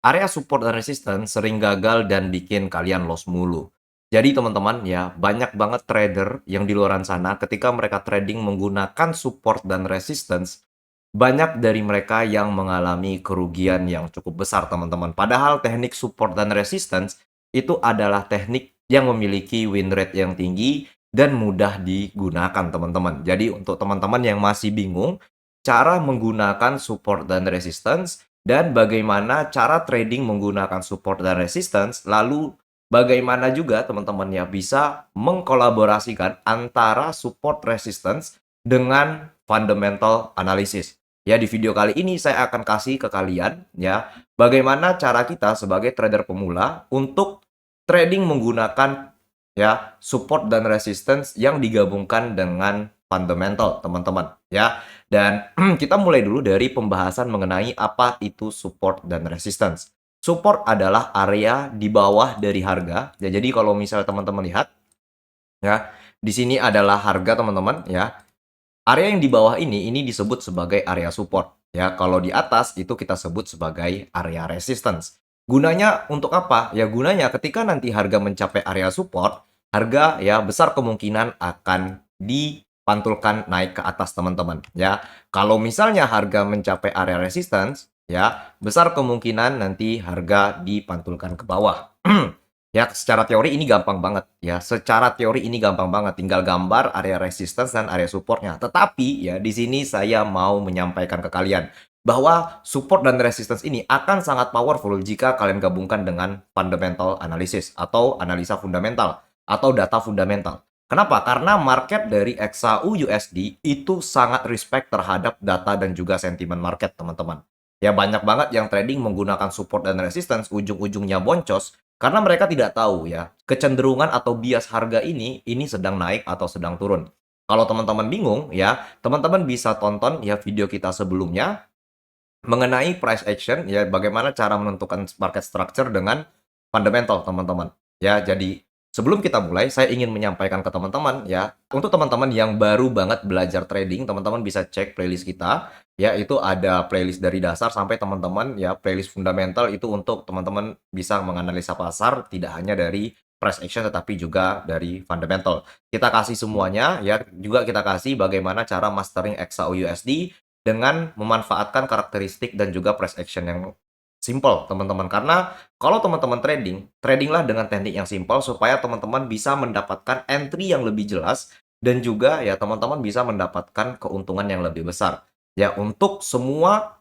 Area support dan resistance sering gagal dan bikin kalian loss mulu. Jadi teman-teman ya, banyak banget trader yang di luaran sana ketika mereka trading menggunakan support dan resistance, banyak dari mereka yang mengalami kerugian yang cukup besar teman-teman. Padahal teknik support dan resistance itu adalah teknik yang memiliki win rate yang tinggi dan mudah digunakan teman-teman. Jadi untuk teman-teman yang masih bingung cara menggunakan support dan resistance dan bagaimana cara trading menggunakan support dan resistance, lalu bagaimana juga teman-teman ya bisa mengkolaborasikan antara support resistance dengan fundamental analysis. Ya, di video kali ini saya akan kasih ke kalian ya, bagaimana cara kita sebagai trader pemula untuk trading menggunakan ya support dan resistance yang digabungkan dengan fundamental, teman-teman ya. Dan kita mulai dulu dari pembahasan mengenai apa itu support dan resistance. Support adalah area di bawah dari harga. Ya, jadi kalau misalnya teman-teman lihat ya, di sini adalah harga teman-teman ya. Area yang di bawah ini disebut sebagai area support. Ya, kalau di atas itu kita sebut sebagai area resistance. Gunanya untuk apa? Ya, gunanya ketika nanti harga mencapai area support, harga ya besar kemungkinan akan dipantulkan naik ke atas teman-teman. Ya, kalau misalnya harga mencapai area resistance, ya besar kemungkinan nanti harga dipantulkan ke bawah. Ya, secara teori ini gampang banget ya. Secara teori ini gampang banget, tinggal gambar area resistance dan area supportnya. Tetapi ya di sini saya mau menyampaikan ke kalian bahwa support dan resistance ini akan sangat powerful jika kalian gabungkan dengan fundamental analysis atau analisa fundamental atau data fundamental. Kenapa? Karena market dari XAU USD itu sangat respect terhadap data dan juga sentimen market, teman-teman. Ya banyak banget yang trading menggunakan support dan resistance, ujung-ujungnya boncos karena mereka tidak tahu ya, kecenderungan atau bias harga ini sedang naik atau sedang turun. Kalau teman-teman bingung ya, teman-teman bisa tonton ya video kita sebelumnya mengenai price action ya, bagaimana cara menentukan market structure dengan fundamental teman-teman. Ya, jadi sebelum kita mulai saya ingin menyampaikan ke teman-teman ya, untuk teman-teman yang baru banget belajar trading, teman-teman bisa cek playlist kita ya, itu ada playlist dari dasar sampai teman-teman ya playlist fundamental itu untuk teman-teman bisa menganalisa pasar tidak hanya dari price action tetapi juga dari fundamental. Kita kasih semuanya ya, juga kita kasih bagaimana cara mastering XAUUSD dengan memanfaatkan karakteristik dan juga price action yang simple, teman-teman. Karena kalau teman-teman trading, tradinglah dengan teknik yang simple supaya teman-teman bisa mendapatkan entry yang lebih jelas dan juga ya teman-teman bisa mendapatkan keuntungan yang lebih besar. Ya, untuk semua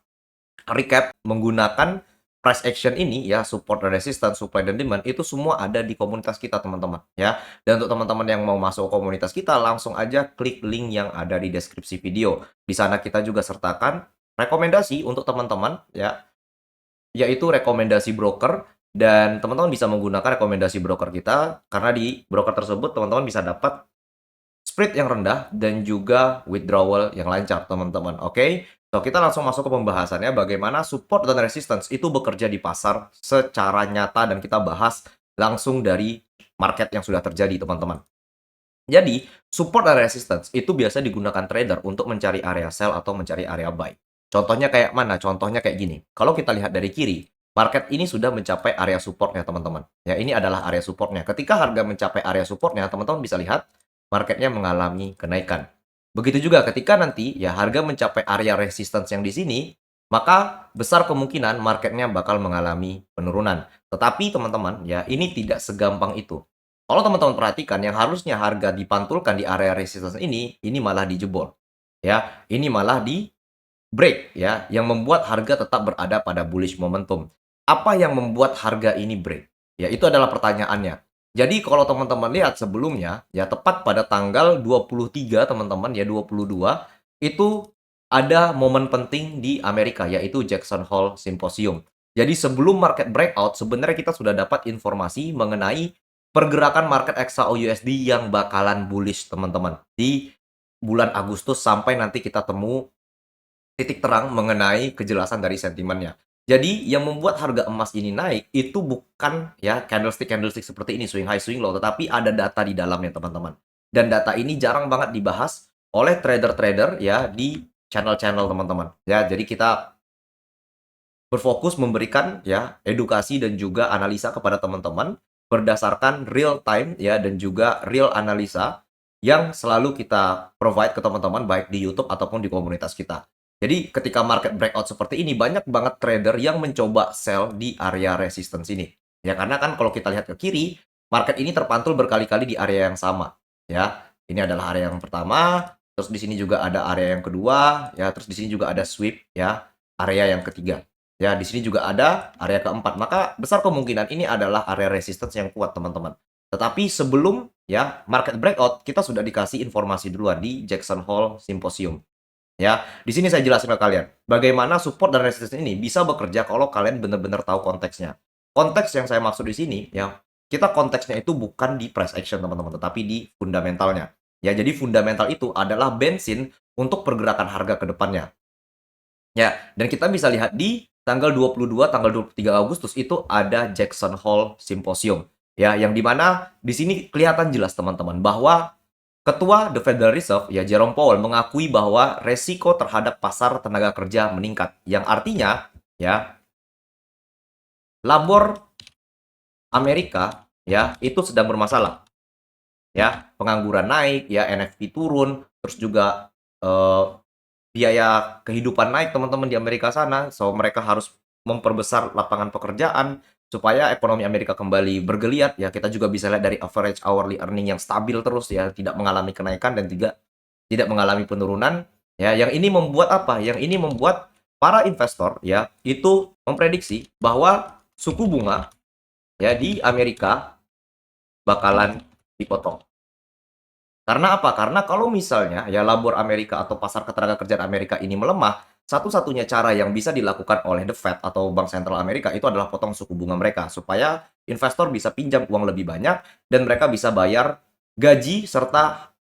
recap menggunakan price action ini ya, support dan resistance, supply dan demand itu semua ada di komunitas kita teman-teman ya. Dan untuk teman-teman yang mau masuk komunitas kita langsung aja klik link yang ada di deskripsi video. Di sana kita juga sertakan rekomendasi untuk teman-teman ya, yaitu rekomendasi broker dan teman-teman bisa menggunakan rekomendasi broker kita karena di broker tersebut teman-teman bisa dapat spread yang rendah dan juga withdrawal yang lancar, teman-teman. Oke, so kita langsung masuk ke pembahasannya bagaimana support dan resistance itu bekerja di pasar secara nyata dan kita bahas langsung dari market yang sudah terjadi, teman-teman. Jadi, support dan resistance itu biasa digunakan trader untuk mencari area sell atau mencari area buy. Contohnya kayak mana? Contohnya kayak gini. Kalau kita lihat dari kiri, market ini sudah mencapai area supportnya, teman-teman. Ya, ini adalah area supportnya. Ketika harga mencapai area supportnya, teman-teman bisa lihat marketnya mengalami kenaikan. Begitu juga ketika nanti ya harga mencapai area resistance yang di sini, maka besar kemungkinan marketnya bakal mengalami penurunan. Tetapi teman-teman ya ini tidak segampang itu. Kalau teman-teman perhatikan yang harusnya harga dipantulkan di area resistance ini malah dijebol. Ya, ini malah di break ya, yang membuat harga tetap berada pada bullish momentum. Apa yang membuat harga ini break? Ya, itu adalah pertanyaannya. Jadi kalau teman-teman lihat sebelumnya, ya tepat pada tanggal 23 teman-teman ya 22 itu ada momen penting di Amerika yaitu Jackson Hole Symposium. Jadi sebelum market breakout sebenarnya kita sudah dapat informasi mengenai pergerakan market XAUUSD yang bakalan bullish teman-teman di bulan Agustus sampai nanti kita temu titik terang mengenai kejelasan dari sentimennya. Jadi yang membuat harga emas ini naik itu bukan ya candlestick-candlestick seperti ini swing high swing low, tetapi ada data di dalamnya teman-teman. Dan data ini jarang banget dibahas oleh trader-trader ya di channel-channel teman-teman. Ya, jadi kita berfokus memberikan ya edukasi dan juga analisa kepada teman-teman berdasarkan real time ya dan juga real analisa yang selalu kita provide ke teman-teman baik di YouTube ataupun di komunitas kita. Jadi ketika market breakout seperti ini banyak banget trader yang mencoba sell di area resistance ini. Ya karena kan kalau kita lihat ke kiri, market ini terpantul berkali-kali di area yang sama ya. Ini adalah area yang pertama, terus di sini juga ada area yang kedua ya, terus di sini juga ada sweep ya, area yang ketiga. Ya, di sini juga ada area keempat. Maka besar kemungkinan ini adalah area resistance yang kuat, teman-teman. Tetapi sebelum ya market breakout, kita sudah dikasih informasi duluan di Jackson Hole Symposium. Ya, di sini saya jelasin ke kalian bagaimana support dan resistance ini bisa bekerja kalau kalian benar-benar tahu konteksnya. Konteks yang saya maksud di sini ya, kita konteksnya itu bukan di price action, teman-teman, tetapi di fundamentalnya. Ya, jadi fundamental itu adalah bensin untuk pergerakan harga ke depannya. Ya, dan kita bisa lihat di tanggal 22, tanggal 23 Agustus itu ada Jackson Hole Symposium. Ya, yang dimana di sini kelihatan jelas teman-teman bahwa Ketua The Federal Reserve ya Jerome Powell mengakui bahwa resiko terhadap pasar tenaga kerja meningkat. Yang artinya ya labor Amerika ya itu sedang bermasalah. Ya, pengangguran naik, ya NFP turun, terus juga eh, biaya kehidupan naik teman-teman di Amerika sana, so mereka harus memperbesar lapangan pekerjaan supaya ekonomi Amerika kembali bergeliat. Ya, kita juga bisa lihat dari average hourly earning yang stabil terus ya, tidak mengalami kenaikan dan tidak mengalami penurunan. Ya, yang ini membuat apa? Yang ini membuat para investor ya itu memprediksi bahwa suku bunga ya di Amerika bakalan dipotong. Karena apa? Karena kalau misalnya ya labor Amerika atau pasar ketenagakerjaan Amerika ini melemah, satu-satunya cara yang bisa dilakukan oleh The Fed atau Bank Sentral Amerika itu adalah potong suku bunga mereka supaya investor bisa pinjam uang lebih banyak dan mereka bisa bayar gaji serta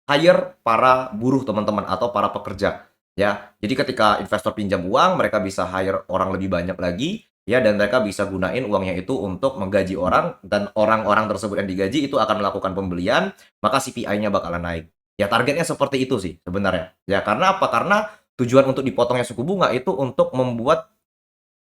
hire para buruh teman-teman atau para pekerja ya. Jadi ketika investor pinjam uang, mereka bisa hire orang lebih banyak lagi ya dan mereka bisa gunain uangnya itu untuk menggaji orang dan orang-orang tersebut yang digaji itu akan melakukan pembelian, maka CPI-nya bakalan naik. Ya targetnya seperti itu sih sebenarnya. Ya karena apa? Karena tujuan untuk dipotongnya suku bunga itu untuk membuat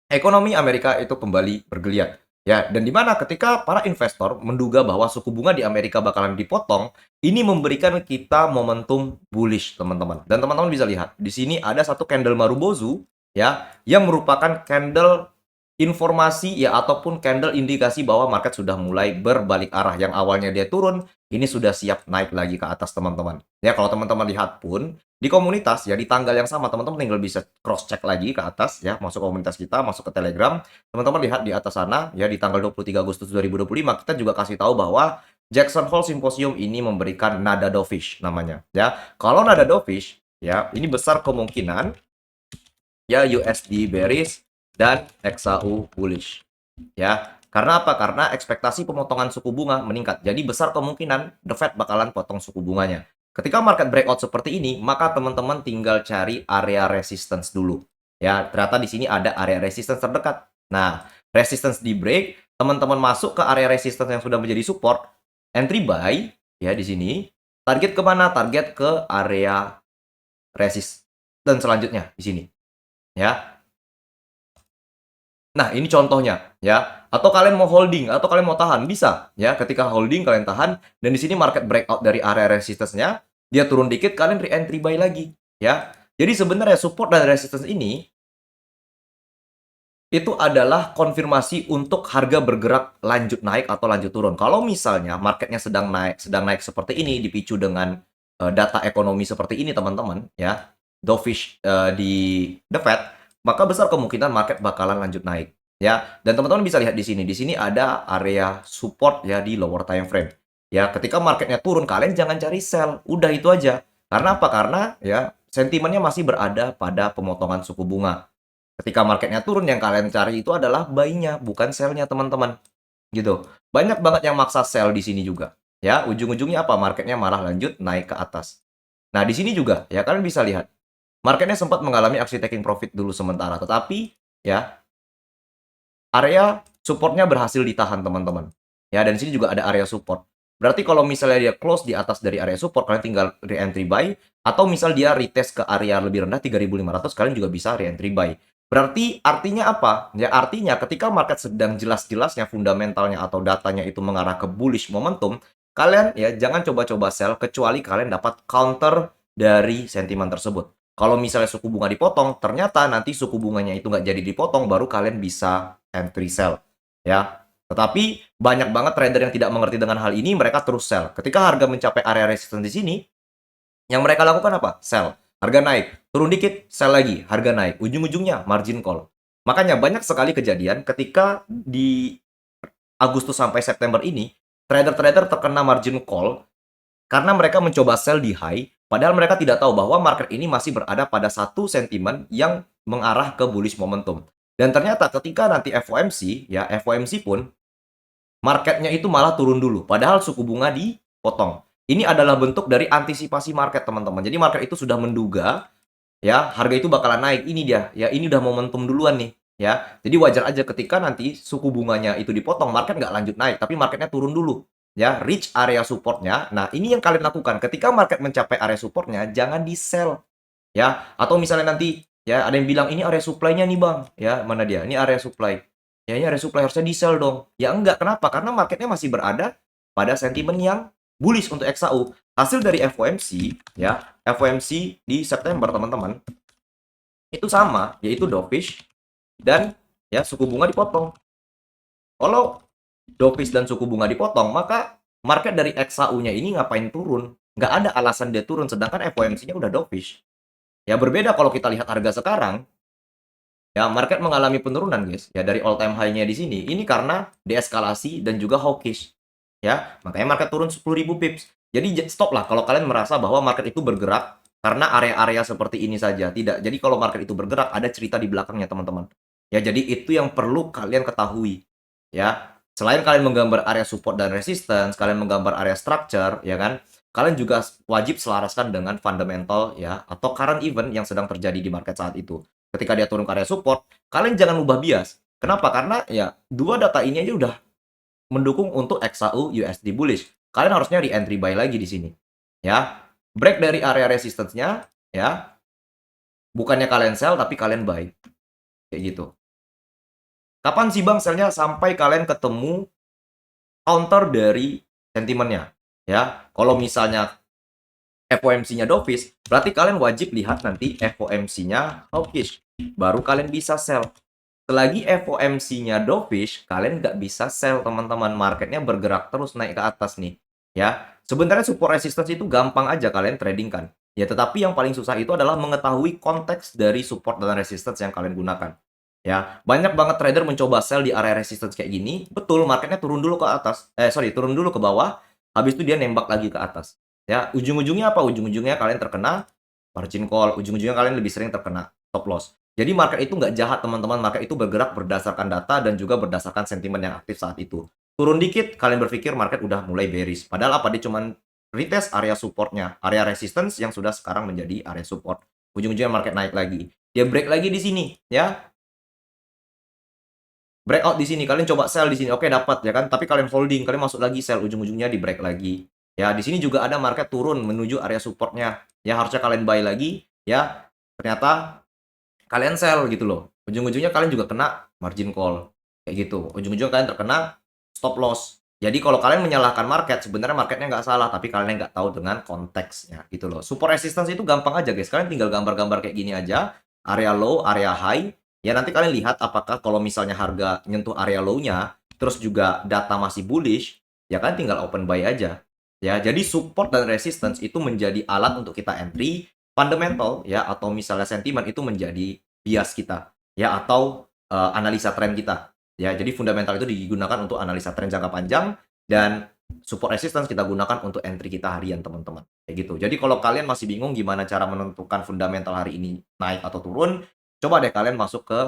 ekonomi Amerika itu kembali bergeliat. Ya, dan di mana ketika para investor menduga bahwa suku bunga di Amerika bakalan dipotong, ini memberikan kita momentum bullish, teman-teman. Dan teman-teman bisa lihat, di sini ada satu candle Marubozu, ya, yang merupakan candle informasi ya ataupun candle indikasi bahwa market sudah mulai berbalik arah. Yang awalnya dia turun, ini sudah siap naik lagi ke atas, teman-teman. Ya, kalau teman-teman lihat pun di komunitas ya di tanggal yang sama teman-teman tinggal bisa cross check lagi ke atas ya, masuk komunitas kita, masuk ke Telegram. Teman-teman lihat di atas sana ya di tanggal 23 Agustus 2025 kita juga kasih tahu bahwa Jackson Hole Symposium ini memberikan nada dovish namanya ya. Kalau nada dovish ya ini besar kemungkinan ya USD bearish dan XAU bullish. Ya, karena apa? Karena ekspektasi pemotongan suku bunga meningkat. Jadi besar kemungkinan The Fed bakalan potong suku bunganya. Ketika market breakout seperti ini, maka teman-teman tinggal cari area resistance dulu. Ya, ternyata di sini ada area resistance terdekat. Nah, resistance di break, teman-teman masuk ke area resistance yang sudah menjadi support, entry buy ya di sini. Target kemana? Target ke area resistance selanjutnya di sini. Ya, nah, ini contohnya ya. Atau kalian mau holding atau kalian mau tahan bisa ya. Ketika holding kalian tahan dan di sini market breakout dari area resistance-nya, dia turun dikit kalian re-entry buy lagi ya. Jadi sebenarnya support dan resistance ini itu adalah konfirmasi untuk harga bergerak lanjut naik atau lanjut turun. Kalau misalnya marketnya sedang naik seperti ini dipicu dengan data ekonomi seperti ini teman-teman ya, dovish di The Fed, maka besar kemungkinan market bakalan lanjut naik ya. Dan teman-teman bisa lihat di sini. Di sini ada area support ya di lower time frame. Ya, ketika marketnya turun kalian jangan cari sell, udah itu aja. Karena apa? Karena ya sentimennya masih berada pada pemotongan suku bunga. Ketika marketnya turun, yang kalian cari itu adalah buy-nya, bukan sell-nya, teman-teman. Gitu. Banyak banget yang maksa sell di sini juga. Ya, ujung-ujungnya apa? Marketnya malah lanjut naik ke atas. Nah, di sini juga, ya kalian bisa lihat. Marketnya sempat mengalami aksi taking profit dulu sementara. Tetapi, ya, area supportnya berhasil ditahan, teman-teman. Ya, dan di sini juga ada area support. Berarti kalau misalnya dia close di atas dari area support, kalian tinggal re-entry buy. Atau misal dia retest ke area lebih rendah 3.500, kalian juga bisa re-entry buy. Berarti artinya apa? Ya artinya ketika market sedang jelas-jelasnya fundamentalnya atau datanya itu mengarah ke bullish momentum, kalian ya jangan coba-coba sell kecuali kalian dapat counter dari sentimen tersebut. Kalau misalnya suku bunga dipotong, ternyata nanti suku bunganya itu nggak jadi dipotong, baru kalian bisa entry sell. Ya, tetapi banyak banget trader yang tidak mengerti dengan hal ini, mereka terus sell. Ketika harga mencapai area resistance di sini, yang mereka lakukan apa? Sell. Harga naik. Turun dikit, sell lagi. Harga naik. Ujung-ujungnya margin call. Makanya banyak sekali kejadian ketika di Agustus sampai September ini, trader-trader terkena margin call karena mereka mencoba sell di high, padahal mereka tidak tahu bahwa market ini masih berada pada satu sentimen yang mengarah ke bullish momentum. Dan ternyata ketika nanti FOMC, ya FOMC pun marketnya itu malah turun dulu, padahal suku bunga dipotong. Ini adalah bentuk dari antisipasi market, teman-teman. Jadi market itu sudah menduga, ya, harga itu bakalan naik. Ini dia, ya, ini udah momentum duluan nih, ya. Jadi wajar aja ketika nanti suku bunganya itu dipotong, market nggak lanjut naik, tapi marketnya turun dulu, ya, reach area supportnya. Nah, ini yang kalian lakukan. Ketika market mencapai area supportnya, jangan di-sell, ya. Atau misalnya nanti, ya, ada yang bilang, ini area supply-nya nih, Bang. Ya, mana dia? Ini area supply. Ya, ini area supply, harusnya di-sell dong. Ya, enggak. Kenapa? Karena marketnya masih berada pada sentimen yang bullish untuk XAU. Hasil dari FOMC, ya, FOMC di September, teman-teman, itu sama, yaitu dovish dan ya suku bunga dipotong. Kalau dovish dan suku bunga dipotong, maka market dari XAU-nya ini ngapain turun? Nggak ada alasan dia turun, sedangkan FOMC-nya udah dovish. Ya berbeda kalau kita lihat harga sekarang, ya market mengalami penurunan guys. Ya dari all time high-nya di sini, ini karena deeskalasi dan juga hawkish. Ya, makanya market turun 10.000 pips. Jadi stop lah kalau kalian merasa bahwa market itu bergerak karena area-area seperti ini saja. Tidak. Jadi kalau market itu bergerak, ada cerita di belakangnya, teman-teman. Ya, jadi itu yang perlu kalian ketahui. Ya, selain kalian menggambar area support dan resistance, kalian menggambar area structure, ya kan? Kalian juga wajib selaraskan dengan fundamental ya atau current event yang sedang terjadi di market saat itu. Ketika dia turun ke area support, kalian jangan ubah bias. Kenapa? Karena ya dua data ini aja udah mendukung untuk XAU USD bullish. Kalian harusnya re-entry buy lagi di sini. Ya. Break dari area resistance-nya, ya. Bukannya kalian sell tapi kalian buy. Kayak gitu. Kapan sih Bang sell-nya? Sampai kalian ketemu counter dari sentimennya. Ya. Kalau misalnya FOMC-nya dovish, berarti kalian wajib lihat nanti FOMC-nya hawkish. Baru kalian bisa sell. Selagi FOMC-nya dovish, kalian nggak bisa sell, teman-teman. Marketnya bergerak terus naik ke atas nih. Ya, sebenarnya support resistance itu gampang aja kalian trading kan. Ya, tetapi yang paling susah itu adalah mengetahui konteks dari support dan resistance yang kalian gunakan. Ya, banyak banget trader mencoba sell di area resistance kayak gini. Betul, marketnya turun dulu ke atas. Turun dulu ke bawah. Habis itu dia nembak lagi ke atas. Ya, ujung-ujungnya apa? Ujung-ujungnya kalian terkena margin call. Ujung-ujungnya kalian lebih sering terkena stop loss. Jadi market itu nggak jahat, teman-teman. Market itu bergerak berdasarkan data dan juga berdasarkan sentimen yang aktif saat itu. Turun dikit, kalian berpikir market udah mulai bearish. Padahal apa? Dia cuman retest area supportnya, area resistance yang sudah sekarang menjadi area support. Ujung-ujungnya market naik lagi. Dia break lagi di sini, ya. Breakout di sini, kalian coba sell di sini. Oke, dapat ya kan. Tapi kalian holding, kalian masuk lagi sell, ujung-ujungnya di break lagi. Ya, di sini juga ada market turun menuju area supportnya. Ya, harusnya kalian buy lagi, ya. Ternyata kalian sell gitu loh. Ujung-ujungnya kalian juga kena margin call. Kayak gitu. Ujung-ujungnya kalian terkena stop loss. Jadi kalau kalian menyalahkan market, sebenarnya marketnya nggak salah, tapi kalian nggak tahu dengan konteksnya gitu loh. Support resistance itu gampang aja guys. Kalian tinggal gambar-gambar kayak gini aja. Area low, area high. Ya nanti kalian lihat apakah kalau misalnya harga nyentuh area low-nya, terus juga data masih bullish, ya kan tinggal open buy aja. Ya, jadi support dan resistance itu menjadi alat untuk kita entry, fundamental ya atau misalnya sentimen itu menjadi bias kita ya atau analisa tren kita ya. Jadi fundamental itu digunakan untuk analisa tren jangka panjang dan support resistance kita gunakan untuk entry kita harian, teman-teman, kayak gitu. Jadi kalau kalian masih bingung gimana cara menentukan fundamental hari ini naik atau turun, coba deh kalian masuk ke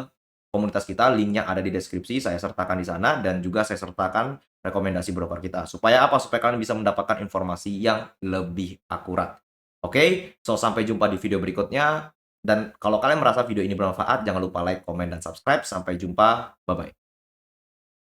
komunitas kita, linknya ada di deskripsi, saya sertakan di sana dan juga saya sertakan rekomendasi broker kita. Supaya apa? Supaya kalian bisa mendapatkan informasi yang lebih akurat. Oke, so sampai jumpa di video berikutnya. Dan kalau kalian merasa video ini bermanfaat, jangan lupa like, komen, dan subscribe. Sampai jumpa. Bye-bye.